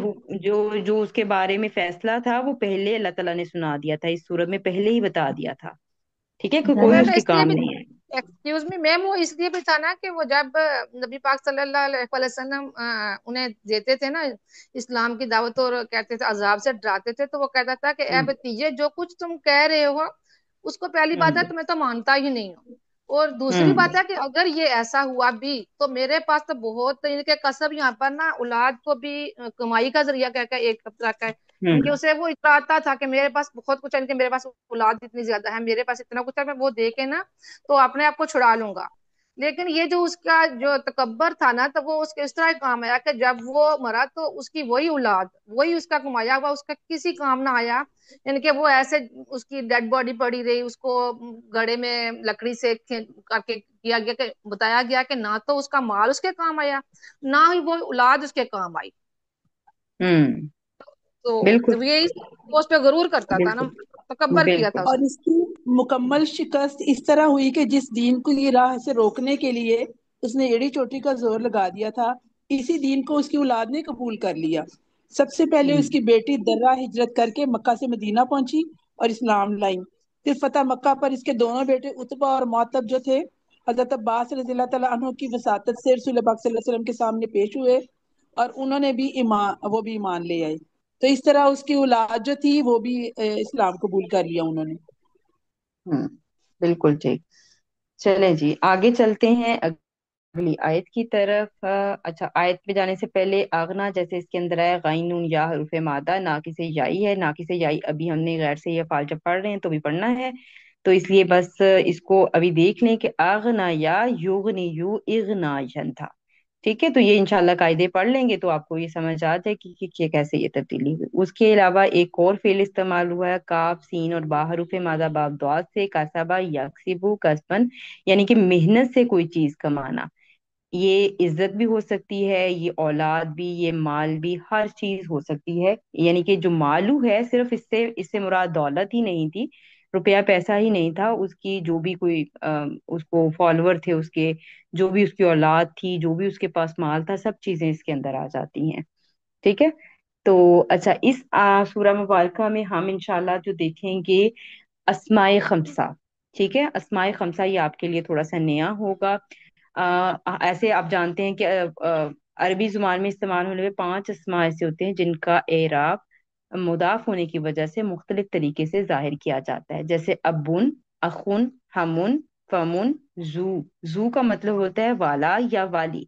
جو اس کے بارے میں فیصلہ تھا وہ پہلے اللہ تعالیٰ نے سنا دیا تھا، اس سورت میں پہلے ہی بتا دیا تھا. ٹھیک ہے کہ کوئی ظاہر اس میم کے اس لیے کام بھی، نہیں ہے. ایکسکیوز می میم، وہ اس لیے بھی تھا نا کہ وہ جب نبی پاک صلی اللہ علیہ وسلم انہیں دیتے تھے نا اسلام کی دعوت اور کہتے تھے عذاب سے ڈراتے تھے، تو وہ کہتا تھا کہ اے ہوں بھتیجے جو کچھ تم کہہ رہے ہو اس کو پہلی بات ہے ہوں تمہیں تو مانتا ہی نہیں ہوں، اور دوسری ہوں بات ہے کہ اگر یہ ایسا ہوا بھی تو میرے پاس تو بہت ان کے کسب یہاں پر نا اولاد کو بھی کمائی کا ذریعہ کہہ کے ایک طرح کا ہے ہوں ان کے اسے وہ اتنا آتا تھا کہ میرے پاس بہت کچھ ہے، ان کے میرے پاس اولاد اتنی زیادہ ہے، میرے پاس اتنا کچھ ہے، میں وہ دے کے نا تو اپنے آپ کو چھڑا لوں گا. لیکن یہ جو اس کا جو تکبر تھا نا تو وہ اس کے اس طرح کام آیا کہ جب وہ مرا تو اس کی وہی اولاد وہی اس کا کمایا ہوا اس کا کسی کام نہ آیا، یعنی کہ وہ ایسے اس کی ڈیڈ باڈی پڑی رہی، اس کو گڑے میں لکڑی سے کر کے کیا گیا کہ بتایا گیا کہ نہ تو اس کا مال اس کے کام آیا نہ ہی وہ اولاد اس کے کام آئی. ہوں تو بالکل جب یہ اس پہ غرور کرتا تھا نا، بالکل تکبر کیا تھا بالکل. اس اور نے. اس کی مکمل شکست اس طرح ہوئی کہ جس دین کو یہ راہ سے روکنے کے لیے اس نے ایڑی چوٹی کا زور لگا دیا تھا، اسی دین کو اس کی اولاد نے قبول کر لیا. سب سے پہلے اس ہوں کی بیٹی درہ ہجرت کر کے مکہ سے مدینہ پہنچی اور اسلام لائی. پھر فتح مکہ پر اس کے دونوں بیٹے اتبا اور معتب جو تھے حضرت عباس رضی اللہ تعالیٰ عنہ کی وساطت سے رسول پاک صلی اللہ علیہ وسلم کے سامنے پیش ہوئے اور انہوں نے بھی ایمان لے آئے. تو اس طرح اس کی اولاد جو تھی وہ بھی اسلام قبول کر لیا انہوں نے. ہوں بالکل ٹھیک. چلیں جی آگے چلتے ہیں اگلی آیت کی طرف. اچھا آیت پہ جانے سے پہلے آغنا جیسے اس کے اندر ہے غین نون یا حروف مادہ، ناقص یائی ہے. ناقص یائی ابھی ہم نے غیر سے یہ فعال جب پڑھ رہے ہیں تو بھی پڑھنا ہے، تو اس لیے بس اس کو ابھی دیکھ لیں کہ آغنا یا یغنی یو اغناجن تھا. ٹھیک ہے. تو یہ انشاءاللہ قاعدے پڑھ لیں گے تو آپ کو یہ سمجھ آ جائے کہ کیسے یہ تبدیلی ہوئی. اس کے علاوہ ایک اور فعل استعمال ہوا ہے کاف سین اور با حروف مادہ باب دعات سے، کاسبہ یکسبو کسبن، یعنی کہ محنت سے کوئی چیز کمانا. یہ عزت بھی ہو سکتی ہے، یہ اولاد بھی، یہ مال بھی، ہر چیز ہو سکتی ہے. یعنی کہ جو مالو ہے صرف اس سے مراد دولت ہی نہیں تھی، روپیہ پیسہ ہی نہیں تھا. اس کی جو بھی کوئی اس کو فالوور تھے، اس کے جو بھی اس کی اولاد تھی، جو بھی اس کے پاس مال تھا، سب چیزیں اس کے اندر آ جاتی ہیں. ٹھیک ہے. تو اچھا اس سورہ مبارکہ میں ہم انشاءاللہ جو دیکھیں گے اسماء خمسہ. ٹھیک ہے. اسماء خمسہ یہ آپ کے لیے تھوڑا سا نیا ہوگا. ایسے آپ جانتے ہیں کہ عربی زبان میں استعمال ہونے والے 5 اسماء ایسے ہوتے ہیں جن کا اعراب مضاف ہونے کی وجہ سے مختلف طریقے سے ظاہر کیا جاتا ہے، جیسے ابن، اخن، ہمن، فمن، زو. زو کا مطلب ہوتا ہے والا یا والی.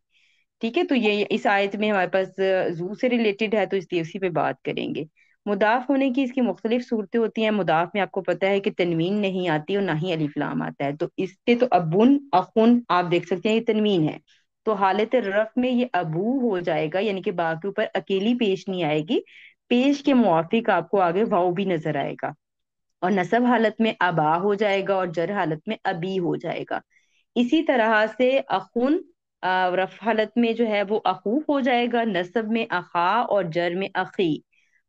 ٹھیک ہے. تو یہ اس آیت میں ہمارے پاس زو سے ریلیٹڈ ہے تو اس لیے اسی پہ بات کریں گے. مضاف ہونے کی اس کی مختلف صورتیں ہوتی ہیں. مضاف میں آپ کو پتہ ہے کہ تنوین نہیں آتی اور نہ ہی الف لام آتا ہے، تو اس سے تو ابن، اخن آپ دیکھ سکتے ہیں یہ تنوین ہے، تو حالت رفع میں یہ ابو ہو جائے گا، یعنی کہ با کے اوپر اکیلی پیش نہیں آئے گی، پیش کے موافق آپ کو آگے واؤ بھی نظر آئے گا. اور نصب حالت میں ابا ہو جائے گا اور جر حالت میں ابی ہو جائے گا. اسی طرح سے اخن رفع حالت میں جو ہے وہ اخو ہو جائے گا، نصب میں اخا اور جر میں اخی.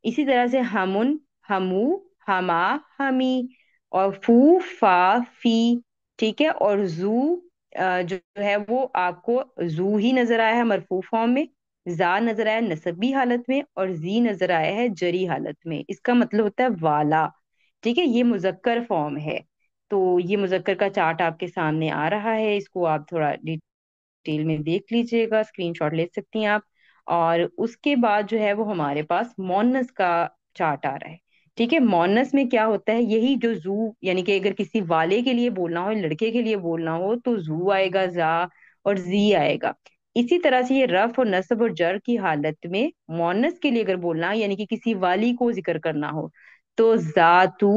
اسی طرح سے ہمن، ہمو، ہما، ہمی، اور فو، فا، فی. ٹھیک ہے. اور زو جو ہے وہ آپ کو زو ہی نظر آیا ہے مرفوع فارم میں، زا نظر آیا نصبی حالت میں، اور زی نظر آیا ہے جری حالت میں. اس کا مطلب ہوتا ہے والا. ٹھیک ہے. یہ مذکر فارم ہے. تو یہ مذکر کا چارٹ آپ کے سامنے آ رہا ہے، اس کو آپ تھوڑا ڈیٹیل میں دیکھ لیجئے گا، اسکرین شاٹ لے سکتی ہیں آپ. اور اس کے بعد جو ہے وہ ہمارے پاس مونس کا چارٹ آ رہا ہے. ٹھیک ہے. مونس میں کیا ہوتا ہے، یہی جو زو، یعنی کہ اگر کسی والے کے لیے بولنا ہو، لڑکے کے لیے بولنا ہو تو زو آئے گا، زا اور زی آئے گا. اسی طرح سے یہ رف اور نصب اور جر کی حالت میں مونس کے لیے اگر بولنا یعنی کہ کسی والی کو ذکر کرنا ہو تو ذاتو،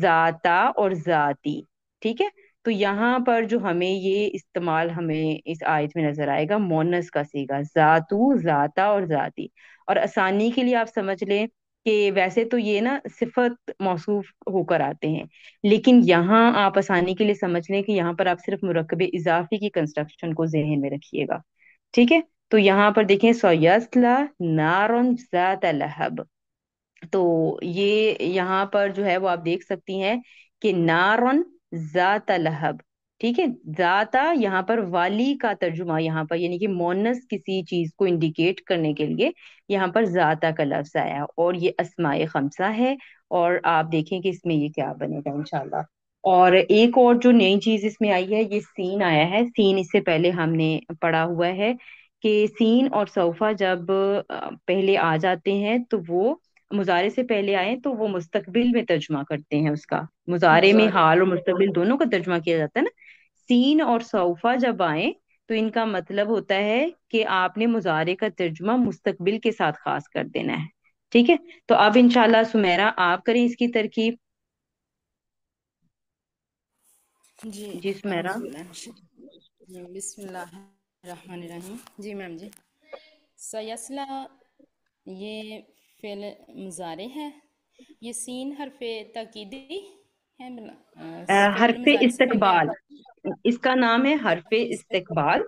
ذاتا اور ذاتی. ٹھیک ہے. تو یہاں پر جو ہمیں یہ استعمال ہمیں اس آیت میں نظر آئے گا مونس کا صیغہ ذاتو، ذاتا اور ذاتی. اور آسانی کے لیے آپ سمجھ لیں کہ ویسے تو یہ نا صفت موصوف ہو کر آتے ہیں، لیکن یہاں آپ آسانی کے لیے سمجھ لیں کہ یہاں پر آپ صرف مرکب اضافی کی کنسٹرکشن کو ذہن میں رکھیے گا. ٹھیک ہے. تو یہاں پر دیکھیں سویسلا نارن ذات لہب. تو یہ یہاں پر جو ہے وہ آپ دیکھ سکتی ہیں کہ نارن ذات لہب، ٹھیک ہے، ذاتا یہاں پر والی کا ترجمہ، یہاں پر یعنی کہ مونس کسی چیز کو انڈیکیٹ کرنے کے لیے یہاں پر ذاتا کا لفظ آیا، اور یہ اسماء خمسہ ہے، اور آپ دیکھیں کہ اس میں یہ کیا بنے گا انشاءاللہ۔ اور ایک اور جو نئی چیز اس میں آئی ہے، یہ سین آیا ہے۔ سین اس سے پہلے ہم نے پڑھا ہوا ہے کہ سین اور سوفا جب پہلے آ جاتے ہیں تو وہ مضارع سے پہلے آئے تو وہ مستقبل میں ترجمہ کرتے ہیں، اس کا مضارع میں حال اور مستقبل دونوں کا ترجمہ کیا جاتا ہے نا۔ سین اور سوفا جب آئے تو ان کا مطلب ہوتا ہے کہ آپ نے مضارع کا ترجمہ مستقبل کے ساتھ خاص کر دینا ہے، ٹھیک ہے۔ تو اب انشاءاللہ سمیرہ آپ کریں اس کی ترکیب۔ جی جی سمیرہ۔ اعوذ باللہ بسم اللہ الرحمن الرحیم۔ جی میم جی، سیسلا یہ فعل مضارع ہے، یہ سین حرف تاکیدی ہے، فعل حرف مضارع سے پہلے استقبال، آتا اس کا نام ہے ہے، حرف حرف استقبال،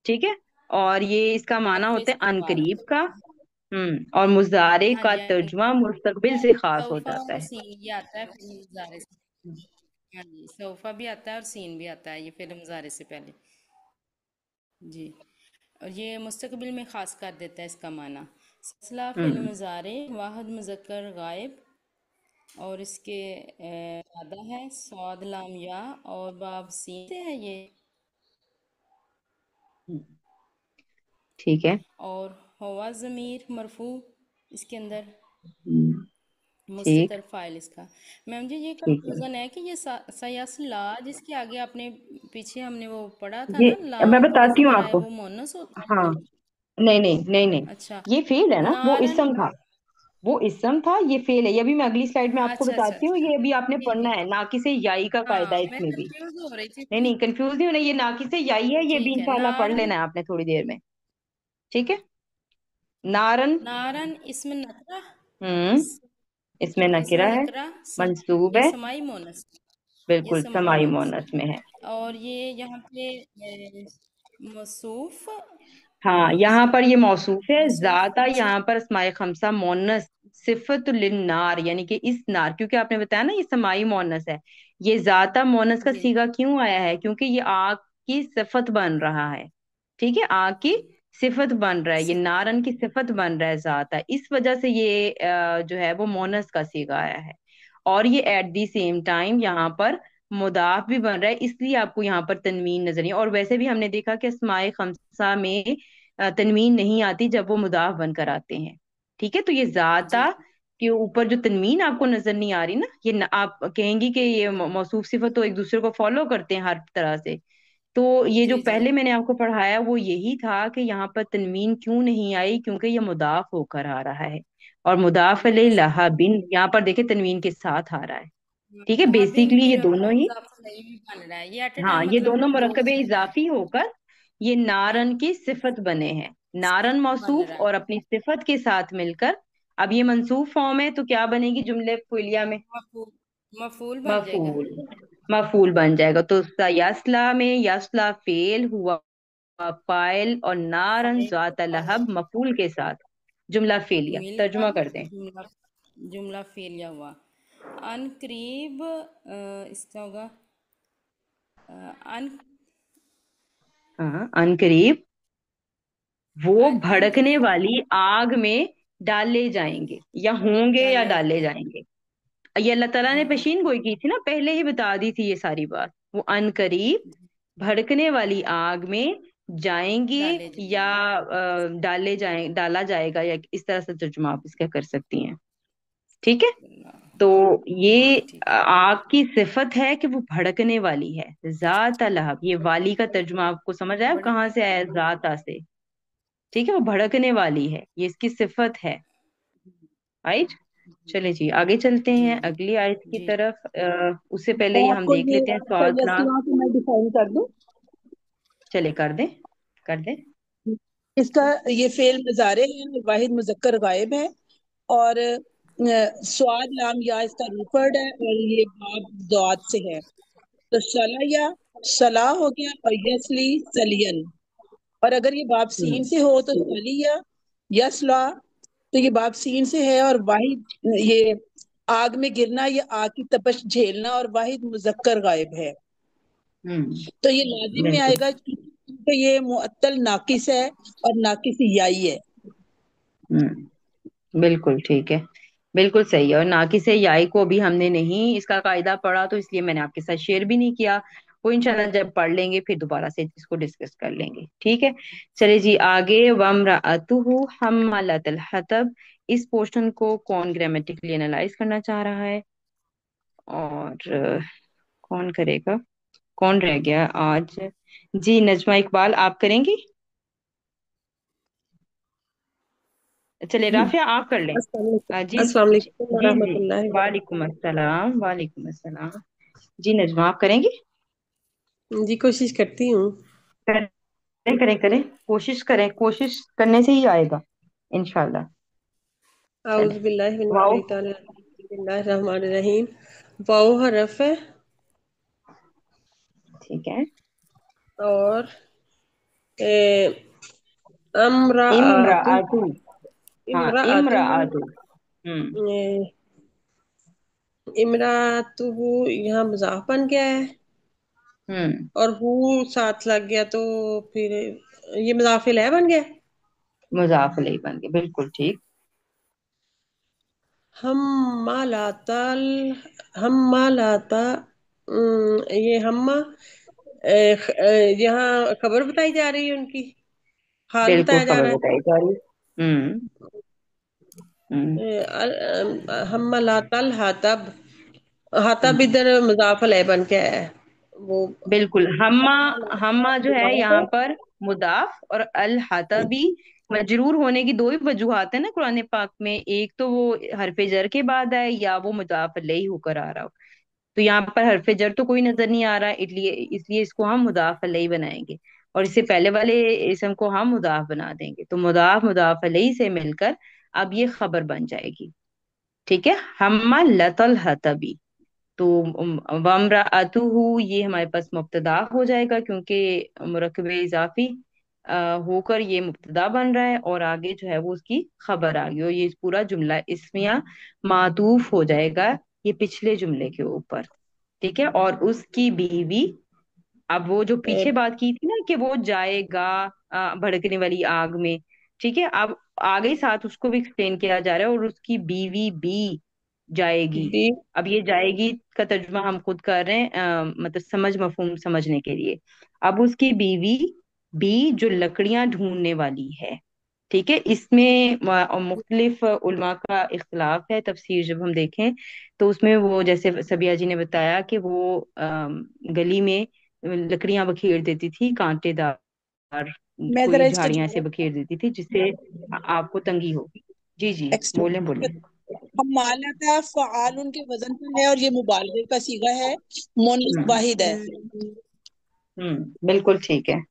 ٹھیک ہے، اور یہ اس کا معنی حرف ہوتا ہے ان استقبال۔ قریب کا، اور مضارع ہاں کا جی، ترجمہ مستقبل سے خاص ہو صوفہ جاتا اور ہے۔ سین یہ آتا ہے فعل مضارع سے۔ ہاں جی، صوفہ بھی آتا ہے اور سین بھی آتا ہے، یہ فعل مضارع سے پہلے۔ جی، اور یہ مستقبل میں خاص کر دیتا ہے اس کا معنی۔ سلسلہ فعل ہوں مضارع واحد مذکر غائب، اور اس کے مادہ ہے صاد لام یا اور باب سین سے ہے یہ، ہوں، ٹھیک ہے۔ اور ہوا ضمیر مرفوع اس کے اندر، ہوں، ٹھیک مستتر فائل اس کا۔ میم جی یہ ٹھیک ہے۔ کنفیوژن ہے کہ یہ سیاس لا جس کے آگے آپ نے پیچھے ہم نے وہ پڑھا تھا نا، یہ میں لام بتاتی ہوں لزمر آپ ہے، کو، وہ مونس ہوتا ہے ہاں، کہ نہیں نہیں نہیں نہیں، اچھا یہ فیل ہے نا، وہ نارن؟ اسم تھا، وہ اسم تھا، یہ فیل ہے، یہ ابھی میں اگلی سلائیڈ میں آپ کو اچھا اچھا بتاتی ہوں، اچھا، یہ ابھی آپ نے ٹھیک ہے پڑھنا ہے، ٹھیک، ناقص یائی کا قاعدہ ہاں ہے اس میں میں بھی، کنفیوز ہو رہی تھی نہیں نہیں کنفیوز نہیں ہونا، یہ ناقص یائی ہے، یہ بھی ٹھیک ہے انشاءاللہ پڑھ نارن۔ لینا ہے آپ نے تھوڑی دیر میں، ٹھیک ہے۔ نارن، نارن اسم نکرہ، ہوں، اس اس میں اسم نکرہ ہے، نکرہ منصوب یہ ہے، سمائی مونس، یہ بالکل سمائی سمائی مونس، مونس میں ہے۔ اور یہ یہاں پہ موصوف، ہاں یہاں پر یہ موصوف ہے، موصوف ذاتہ یہاں پر اسماء خمسہ مونس، صفت للنار یعنی کہ اس نار، کیونکہ آپ نے بتایا نا یہ سمائی مونس ہے، یہ ذاتہ مونس کا جی صیغہ کیوں آیا ہے؟ کیونکہ یہ آگ کی صفت بن رہا ہے، ٹھیک ہے، آگ کی صفت بن رہا ہے، یہ صفت، نارن کی صفت بن رہا ہے ذاتہ، اس وجہ سے یہ جو ہے وہ مونس کا صیغہ آیا ہے، اور یہ ایٹ دی سیم ٹائم یہاں پر مضاف بھی بن رہا ہے، اس لیے آپ کو یہاں پر تنوین نظر نہیں، اور ویسے بھی ہم نے دیکھا کہ اسماء خمسہ میں تنوین نہیں آتی جب وہ مضاف بن کر آتے ہیں، ٹھیک ہے، تو یہ جی ذاتہ کے اوپر جو تنوین آپ کو نظر نہیں آ رہی نا، یہ آپ کہیں گی کہ یہ موصوف صفت تو ایک دوسرے کو فالو کرتے ہیں ہر طرح سے، تو یہ جو جی جی پہلے میں نے آپ کو پڑھایا وہ یہی تھا کہ یہاں پر تنوین کیوں نہیں آئی، کیونکہ یہ مضاف ہو کر آ رہا ہے، اور مضاف بالکل الیہ صحیح، بن یہاں پر دیکھیں تنوین کے ساتھ آ رہا ہے، ٹھیک ہے، لہبن بیسیکلی بھی یہ جو ہے وہ دونوں ہی، مضاف الیہ بھی بن رہا ہے، یہ ایٹ اے ہاں ٹائم یہ مطلب دونوں دو مرکب چیزیں ہیں، اضافی ہو کر یہ ہاں نارن کی صفت بنے ہیں، نارن صفت بن موصوف رہا ہے، اور اپنی صفت کے ساتھ مل کر، اب یہ منصوب فارم ہے تو کیا بنے گی جملے فعلیہ میں؟ مفعول، مفعول بن جائے گا، مفعول، مفعول بن جائے گا، تو یسلا میں یسلا فعل ہوا فاعل، اور نارن فاعل ذات فاعل لہب مفعول کے ساتھ جملہ فعلیہ، مل ترجمہ کر کر دیں۔ جملہ، جملہ فعلیہ ہوا۔ ان قریب اس کا ہوگا ان، ہاں ان قریب وہ ان بھڑکنے قریب، والی آگ میں ڈالے جائیں گے، یا ہوں گے یا ڈالے ڈالے جائیں، جائیں گے، یہ اللہ تعالیٰ نے ہاں پیشین گوئی کی تھی نا، پہلے ہی بتا دی تھی یہ ساری بات، وہ ان قریب بھڑکنے والی آگ میں جائیں گے، ڈالے جائیں، یا ڈالا جائے گا، یا اس طرح سے ترجمہ آپ اس کا کر سکتی ہیں، ٹھیک ہے، تو یہ ٹھیک ہے، آگ کی صفت ہے کہ وہ بھڑکنے والی ہے، ذات لہب، یہ والی کا ترجمہ آپ کو سمجھ آیا بڑی، کہاں سے آیا؟ ذات سے، ٹھیک ہے، وہ بھڑکنے والی ہے، یہ اس کی صفت ہے، رائٹ۔ چلے جی آگے چلتے جی ہیں جی اگلی آیت کی جی، طرف، اس سے پہلے میں یہ آپ ہم کو دیکھ لیتے ہیں یہ سوال سیاسی نام، وہاں سے میں ڈیفائن کر دوں۔ چلے کر دیں، کر دیں۔ اس کا یہ فعل مضارع ہے، واحد مذکر غائب ہے، اور سواد لام یا اس کا ریفرڈ ہے، اور یہ باب ذات سے ہے، تو یا صلاح ہو گیا، اور یسلی سلین، اور اگر یہ باب سین سے ہو تو سلی یا یسلا، तो ये बाप सीन से है, और वाहिद ये आग में गिरना, ये आग की तपश झेलना, और वाहिद मुजक्कर गायब है। तो ये लाजिम में बिल्कुल। आएगा क्योंकि ये मुअत्तल नाकिस है और नाकिस याई है। बिल्कुल ठीक है, बिल्कुल सही है। और नाकि से याई को भी हमने नहीं इसका कायदा पढ़ा, तो इसलिए मैंने आपके साथ शेयर भी नहीं किया। वो इंशाल्लाह जब पढ़ लेंगे फिर दोबारा से इसको डिस्कस कर लेंगे, ठीक है। चलिए जी आगे, वम्राअतुहु हम्मालतल हतब, इस पोर्शन को कौन ग्रामेटिकली एनालाइज करना चाह रहा है? और कौन करेगा? कौन रह गया आज? जी नजमा इकबाल, आप करेंगी? चलिए राफिया आप कर लें। जी अस्सलाम जी वालेकुम जी जी। वरहमतुल्लाहि वालेकुम अस्सलाम, वालेकुम अस्सलाम। जी नजमा आप करेंगी? वबरकातुहू। जी कोशिश करती हूँ। करें करें करें, कोशिश करें, कोशिश करने से ही आएगा इंशाल्लाह। चले, आऊज़ बिल्लाहि मिनश वाओ। शैतानिर रजीम, बिस्मिल्लाहिर रहमानिर रहीम। वाव हरफ है, ठीक है। और अमराअतु, इमराअतु, हाँ इमराअतु, इमराअतु। हम्म। इमराअतुहु यहाँ मुज़ाफ बन गया है, हम्म। और हु साथ लग गया, तो फिर ये मुज़ाफ इलैह बन गया। मुजाफ अलैहि बन गए, बिल्कुल ठीक। हम्मालातल, हम्मालाता, ये हम्मा यहाँ खबर बताई जा रही है उनकी, हाल बिल्कुल बताया जा खबर रहा बताई जा रही है। हम्म। है। हम्मालातल हातब, हातब हम्म। इधर मुज़ाफ अलैह बन के है वो। बिल्कुल, हम्मा, हम्मा जो है मुज़ाफ यहाँ है। पर मुदाफ, और अल भी मजरूर होने की दो ही वजूहात है ना कुरान पाक में। एक तो वो हरफे जर के बाद आए, या वो मुदाफ अलैहि होकर आ रहा हो। तो यहाँ पर हरफे जर तो कोई नजर नहीं आ रहा, इसलिए इसलिए इसको हम मुदाफ अलैहि बनाएंगे, और इससे पहले वाले इसम को हम मुदाफ बना देंगे। तो मुदाफ मुदाफ अलैहि से मिलकर अब ये खबर बन जाएगी, ठीक है। हम्मा लतल हतबी, तो वम्राअतुहु ये हमारे पास मुब्तदा हो जाएगा, क्योंकि मुरक्कब इजाफी होकर ये मुब्तदा बन रहा है, और आगे जो है वो उसकी खबर आ गई, और ये पूरा जुमला इसमिया मातूफ हो जाएगा ये पिछले जुमले के ऊपर, ठीक है। और उसकी बीवी, अब वो जो ए, पीछे बात की थी ना कि वो जाएगा भड़कने वाली आग में, ठीक है। अब आगे ही साथ उसको भी एक्सप्लेन किया जा रहा है, और उसकी बीवी भी जाएगी। बी, अब ये जाएगी का तर्जुमा हम खुद कर रहे हैं, मतलब समझ मफहूम समझने के लिए। अब उसकी बीवी भी जो लकड़ियां ढूंढने वाली है, ठीक है। इसमें मुख्तलिफ उलमा का इख्तलाफ है, तफसीर जब हम देखें तो उसमें वो जैसे सबिया जी ने बताया कि वो गली में लकड़ियां बखेर देती थी, कांटेदार मैं जरा कोई इसका झाड़ियां से जवाब, बखेर देती थी जिससे आपको तंगी होगी। जी जी, बोले बोले। हम मालता फ़आल के वजन पर है, और ये मुबालगे का सीगा है, मुन्नस हम्म। वाहिद है। बिल्कुल ठीक है,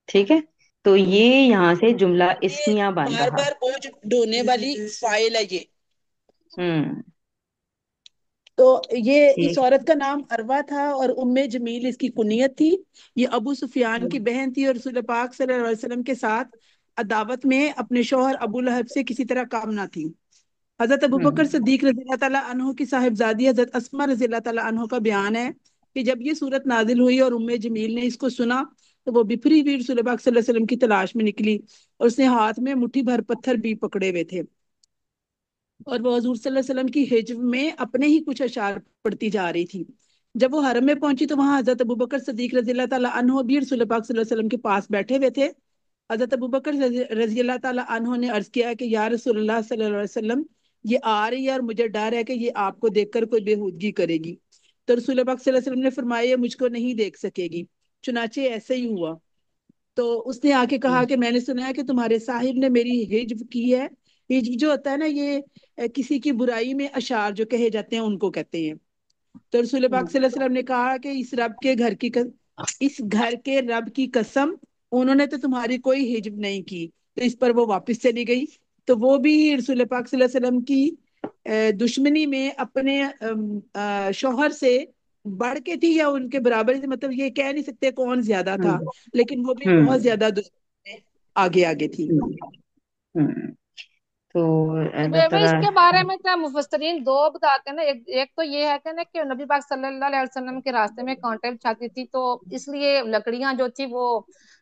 ठीक है। तो ये यहाँ से जुमला ये इस्मिया बन बार रहा। बार बोझ ढोने वाली फाइल है ये। हम्म। तो ये इस ठीक। औरत का नाम अरवा था, और उम्मे जमील इसकी कुनियत थी। ये अबू सुफियान की बहन थी, और रसूल पाक सल्लल्लाहु अलैहि वसल्लम के साथ अदावत में अपने शौहर अबू लहब से किसी तरह काम ना थी। हजरत अबू बकर हम्म। सिद्दीक रजी अल्लाह तआला अन्हु की साहिबजादी हजरत अस्मा रजी अल्लाह तआला अन्हु का बयान है कि जब ये सूरत नाजिल हुई और उम्मे जमील ने इसको सुना, तो वो बिफरी हुई रसूल पाक सल्लल्लाहु अलैहि वसल्लम की तलाश में निकली, और उसने हाथ में मुट्ठी भर पत्थर भी पकड़े हुए थे, और वो हजूर सल्लल्लाहु अलैहि वसल्लम की हिज्व में अपने ही कुछ अशार पढ़ती जा रही थी। जब वो हरम में पहुंची, तो वहां हजरत अबू बकर सिद्दीक रजी अल्लाह तआला अन्हु भी रसूल पाक सल्लल्लाहु अलैहि वसल्लम के पास बैठे हुए थे। हजरत अबू बकर रजी अल्लाह तआला अन्हु ने अर्ज किया कि या रसूलुल्लाह सल्लल्लाहु अलैहि वसल्लम, ये आ रही है और मुझे डर है कि ये आपको देखकर कोई बेहूदगी करेगी। तो रसूल पाक सल्लल्लाहु अलैहि वसल्लम ने फरमाया, "ये मुझको नहीं देख सकेगी।" चुनाचे ऐसे ही हुआ। तो उसने आके कहा कि मैंने सुना है कि तुम्हारे साहिब ने मेरी हिज्व की है। हिज्व जो होता है ना, ये किसी की बुराई में अशार जो कहे जाते हैं उनको कहते हैं। तो रसूल पाक सल्लल्लाहु अलैहि वसल्लम ने कहा कि इस घर के रब की कसम, उन्होंने तो तुम्हारी कोई हिज्ब नहीं की। तो इस पर वो वापस चली गई। तो वो भी रसूल पाक सल्लल्लाहु अलैहि वसल्लम की दुश्मनी में अपने शौहर से बढ़ के थी या उनके बराबर थी, मतलब ये कह नहीं सकते कौन ज्यादा था, हम्म। लेकिन वो भी बहुत हम्म। ज्यादा दुश्मनी में आगे आगे थी। हम्म। तो अल्लाह वे ताला। इसके बारे में क्या मुफस्सरीन दो बताते हैं ना, एक तो ये है कि ना कि नबी पाक सल्लल्लाहु अलैहि वसल्लम के रास्ते में कांटे बिछाती थी, तो इसलिए लकड़ियां जो थी वो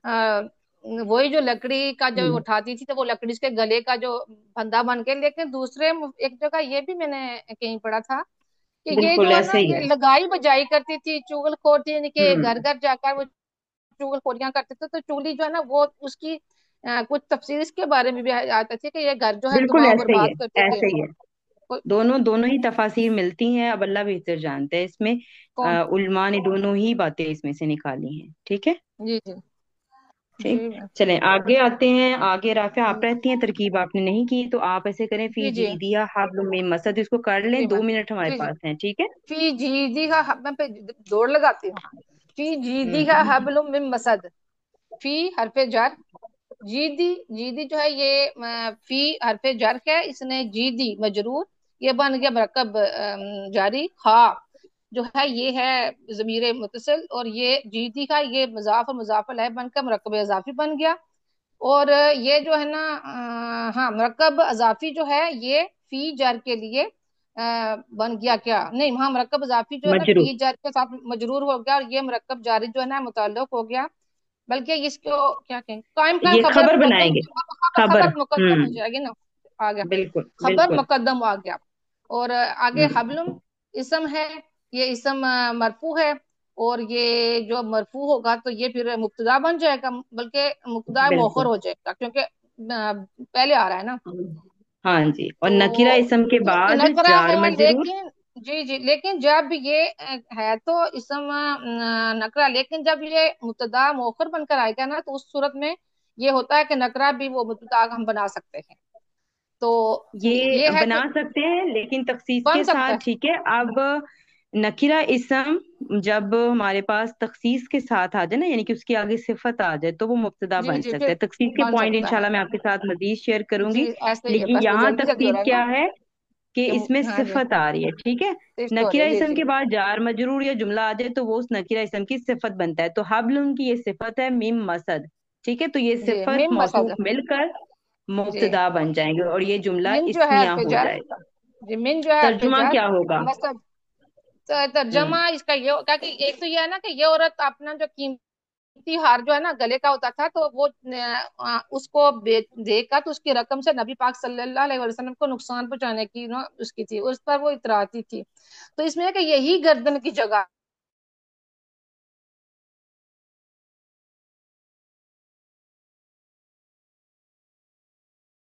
आ, वही जो लकड़ी का जो हम्म, उठाती थी तो वो लकड़ी उसके गले का जो फंदा बन के। लेकिन दूसरे एक जगह ये भी मैंने कहीं पढ़ा था कि ये बिल्कुल जो है ऐसे ना ही ये है। लगाई बजाई करती थी, चुगलखोर थी, यानी कि घर हम्म। घर जाकर वो चुगलखोरियां करते थे। तो चुगली जो है ना वो उसकी कुछ तफसीर इसके बारे में भी आते थे कि ये घर जो है बिल्कुल तबाह ऐसे ही बर्बाद है। करते थे। ऐसे ही है। कोई- दोनों दोनों ही तफासिर मिलती हैं, अब अल्लाह बेहतर जानते हैं इसमें। कौन? उलमा ने दोनों ही बातें इसमें से निकाली हैं, ठीक है। जी जी। ठीक। जी मैं। चलें आगे आते हैं। आगे राफिया आप जी रहती हैं, तरकीब आपने नहीं की, तो आप ऐसे करें, फी जी। जी जी दिया हाब्लुम मिन मसद, इसको कर लें, जी मैं। 2 मिनट हमारे जी जी। पास हैं, ठीक है। फी जी का मैं पे जोड़ लगाती हूँ। फी जी का हम्म। हबलुम मिन मसद। फी हरफे जर, जीदी, जीदी जो है ये फी हरफे जर है, इसने जीदी मजरूर, ये बन गया मरकब जारी। खा जो है ये है जमीर मुतसिल, और ये जीदी का ये मुजाफ और मुजाफल है बनकर मरकब इजाफी बन गया। और ये जो है ना हाँ मरकब अजाफी जो है ये फी जर के लिए बन गया क्या, नहीं हाँ मरकब अजाफी जो है ना मजरूर। फी जर के साथ मजरूर हो गया, और ये मरकब जारी जो है ना मुताल्लिक हो गया। बल्कि इसको क्या कहें, कायम का ये खबर खबर मुकद्दम, बनाएंगे। खबर खबर। खबर मुकद्दम हो हम्म। जाएगी ना। आ गया, बिल्कुल खबर बिल्कुल। मुकद्दम आ गया। और आगे हम्म। हबलुम इसम है, ये इसम मरफू है। और ये जो मरफू होगा तो ये फिर मुब्तदा बन जाएगा, बल्कि मुब्तदा मोखर बिल्कुल। हो जाएगा क्योंकि पहले आ रहा है ना। हाँ जी, और नकीरा तो इसम के ये बाद नकरा जार है मजरूर। लेकिन, जी जी, लेकिन जब ये है तो इसम नकरा, लेकिन जब ये मुब्तदा मोखर बनकर आएगा ना तो उस सूरत में ये होता है कि नकरा भी वो मुब्तदा हम बना सकते हैं। तो ये ये है बना कि सकते हैं लेकिन तखसीस बन के सकता साथ, है। ठीक है। अब नकीरा इसम जब हमारे पास तखसीस के साथ आ जाए ना, यानी कि उसके आगे सिफत आ जाए, तो वो मुब्तदा जी बन जी सकता फिर है। तखसीस के बन पॉइंट सकता है। इंशाल्लाह मैं आपके साथ मजीद शेयर जी करूंगी। ऐसे ही है, लेकिन बस वो यहाँ जल्दी जल्दी हो तखसीस रहा है ना क्या है कि कि इसमें हाँ जी सिफत आ रही है, ठीक है। टेस्ट हो रही नकीरा है। जी इसम जी के बाद जार मजरूर या जुमला आ जाए तो वो उस नकीरा इसम की सिफत बनता है। तो हब्ल की ये सिफत है मिम मसद, ठीक है। तो ये जी सिफत मिम मौसूफ मसद। मिलकर जी मुब्तदा बन जाएंगे और ये जुमला मिन जो है इस्मिया हरफे हो जार। जाएगा। जी मिन जो है हरफे तर्जुमा जार क्या होगा? मसद। तो हम्म। तर्जमा इसका ये होगा कि एक तो ये है ना कि ये औरत अपना जो कीमती हार जो है ना गले का होता था तो वो उसको देकर तो उसकी रकम से नबी पाक सल्लल्लाहु अलैहि वसल्लम को नुकसान पहुंचाने की उसकी थी, उस पर वो इतराती थी। तो इसमें है कि यही गर्दन की जगह